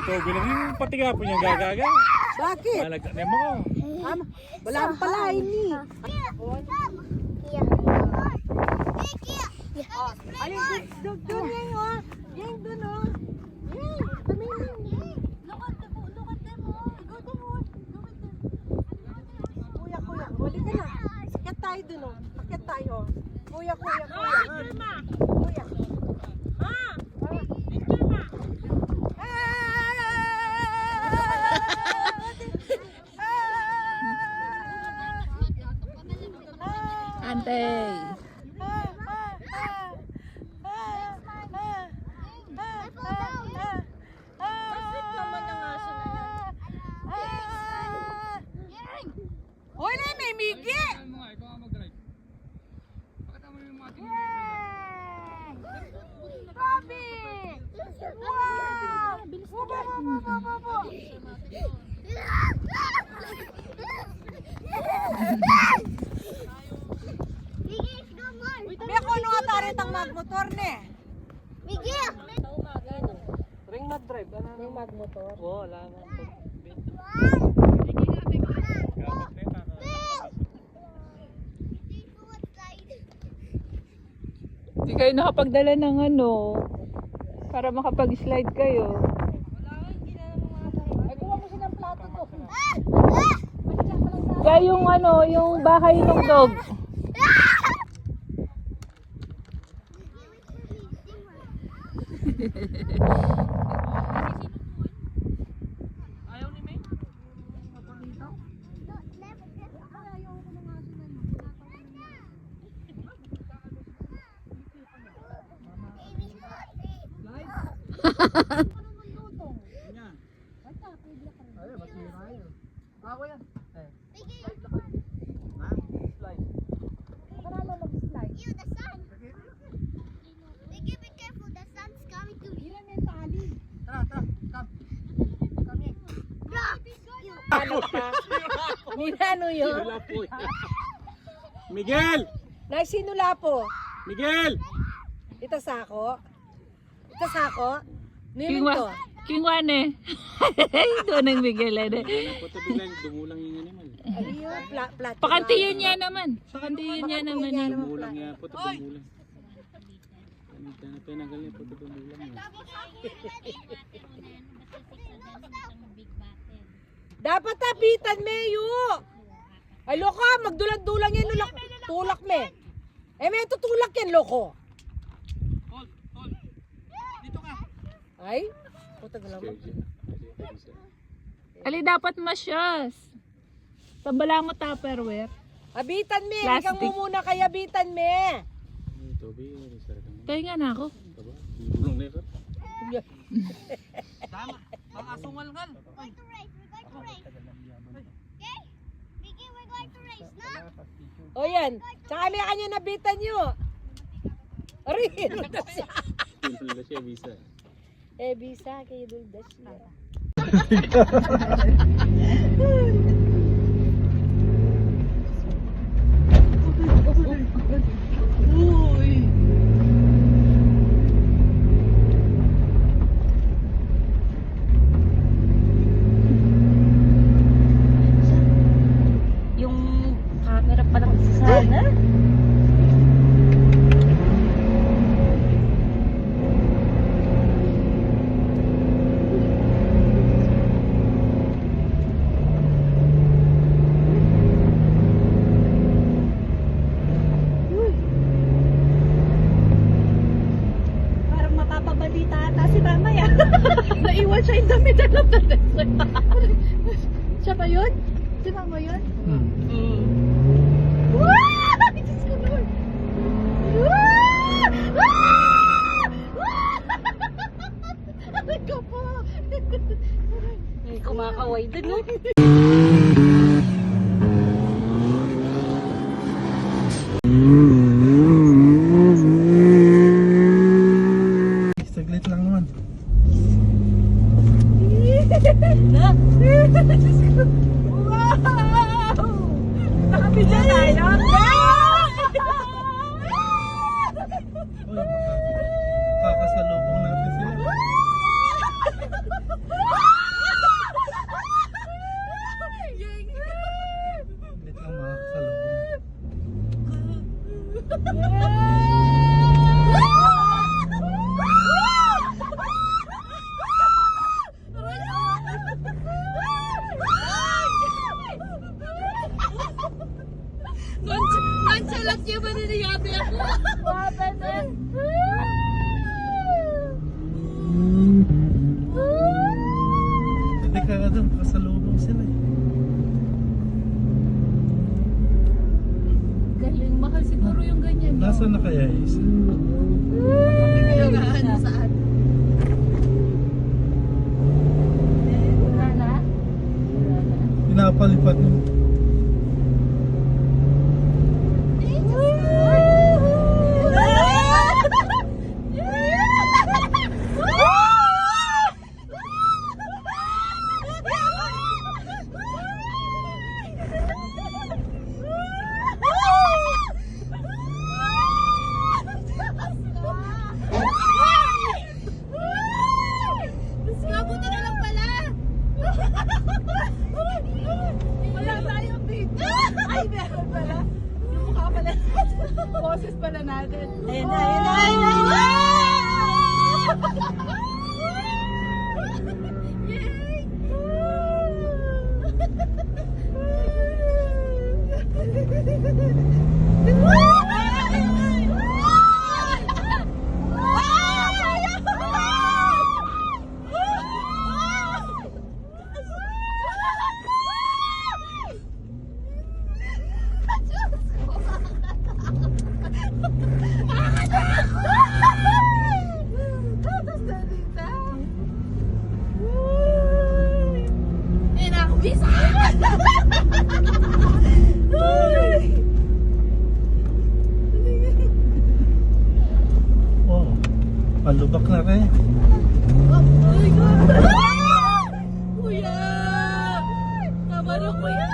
Ito, bilang yung pati nga po niyang gagaga. Bakit? Malagyan mo ko. Wala ang palain eh. Alin, doon yan o. Yan doon o. Yan, tumingin. Kuya, balik ka na. Sakit tayo doon o. Sakit tayo. Kuya. Kuya. Antay. Hoy, may migi! Grabe! Wow! May ako ano atarit ang magmotor ne? Ring mag-drive. May magmotor? Oo, wala na. Hindi kayo nakapagdala ng ano para makapag-slide kayo. Ay, kuha mo siya ng plato to. Kaya yung ano, yung bahay ng dog. Ayaw ni May? Ako yan. Slide. Ano yun? Miguel! Nagsinula po. Miguel! Ito sako. Nino to. Kingwan eh. Doon ang Miguel eh. Patabilan, dumulang yung animal. Ayun, plat. Pakantiyan niya naman. Pakantiyan niya naman eh. Dumulang niya, patabilan. Tinagal niya, patabilan niya. Dapat tapitan meyo. Ay loko, magdulag-dulang yan tulak me. Eh may tutulak yan loko. Hold. Dito ka. Ay, puta na naman. Ali dapat masyas. Tambala mo tupperware. Abitan me, Plastic. ikaw mo muna kay abitan me. Ito, sarang. Tayo nga na ako. Dumulang na ito. Tama. Mga asungal-ngal. O yan, tsaka may kanya nabitan nyo. Arin, na siya. Simple na siya, visa. Eh, bisa, kayo duldas niya. Yung camera pa lang sana. Parang mapapabalita ata si mama yan. Naiwan siya in the middle of the desert. Siya ba yun? Si mama yun? Wow! Diyos ko Lord! Wow! Aray ko po! May kumakaway dun, no? Saglit lang naman. Wow! Nakabidya tayo? Kakasalubong natin sila. kaya isa? Pinagahan saan? Wala na? Pinapalipad mo. Buti na lang pala. Wala tayong video. Ay, meron pala. Yung mukha pala. Boses pala natin. Ayun na, ayun na, ayun na, ayun na! Oh, palubak na rin. Kuya! Tama na, kuya!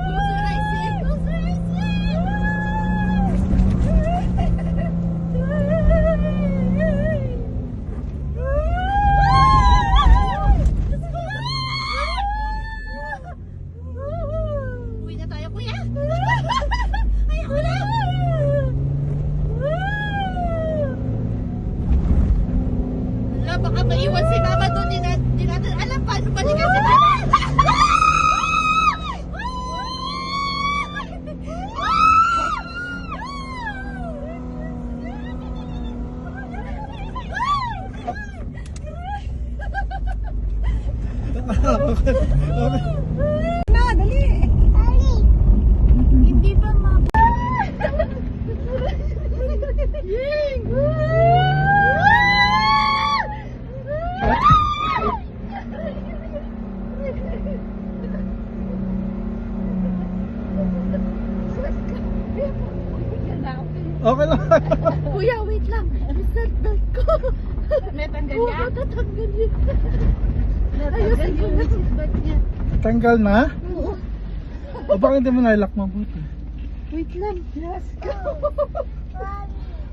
Loser I see! Loser I see! Uwi na tayo, kuya! Ayoko na! Wala, baka maiwan si mama doon. Di natin alam paano balikan si mama. Na, dali. Hindi pa Okay lang. Kuya, wait lang. Reset belt ko. May tanggal niya? Oo, tatanggal yun. Ayusin ko na reset belt niya. Tanggal na? Oo. O bakit hindi mo nailak mabuti? Wait lang. Yes, go.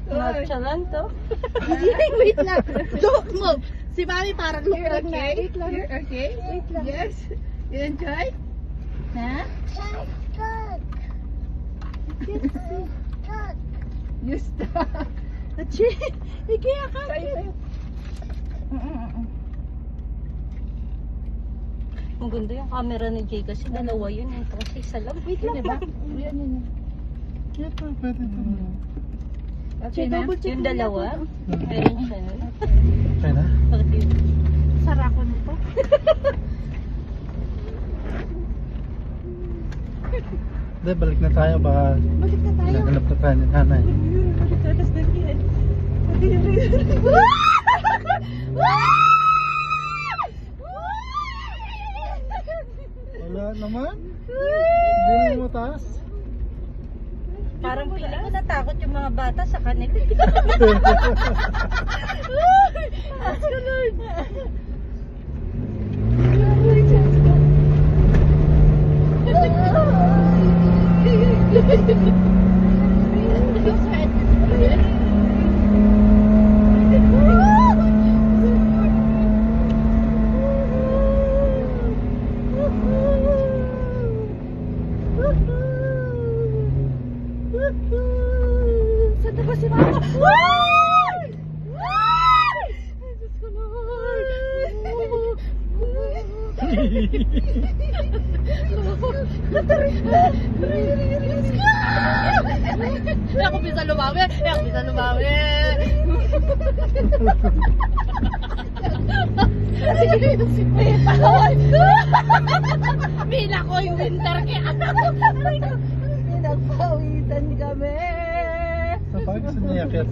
Matcha lang to. Wait lang. Don't move. Si Mami parang look like okay. Wait lang. You're okay? Wait lang. Yes. You enjoy? Ha? You stop. Achi. Ikaya ka. Ang ganda yung camera ni Jay kasi dalawa yun. Ito kasi isa lang. Wait lang. Diba? Yan. Ito, pwede ito. Okay na? Yung dalawa. Meron siya nun. Okay na? Bakit yun? Sara ko nito. Hindi, balik na tayo. Baka Balik na tayo. naganap na tayo ni nanay. Balik na tas ganyan. Wala naman. Hindi mo mataas. Parang pili ko natakot yung mga bata sa kanila. Ask the Lord. Saan na ba si Mama? Diyos ko, Lord. Ako bisa lumawi. Ako bisa lumawi. May tawad. Bila ko yung winter kaya. Nagpawisan kami. Kapag gusto niya yakit.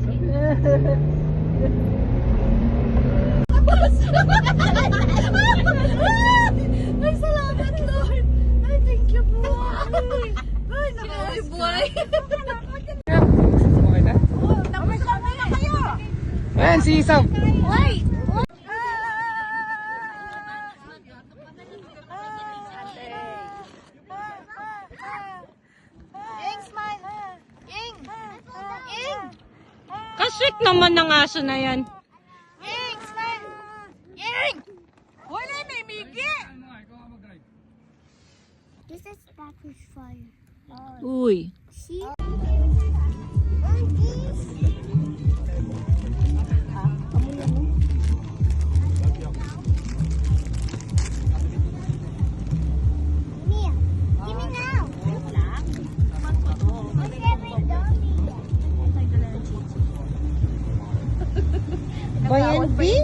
Ay, salamat, Lord. Ay, thank you po. Ay, nakalibuhay. Okay na? Tapos kami na kayo. Ayan, si Isam. Wait. Kasweet naman ng aso na yan. Wala, may migi. This is Patrick's fire. Uy. See? Mia, give me now. My favorite doggy. Bayan B?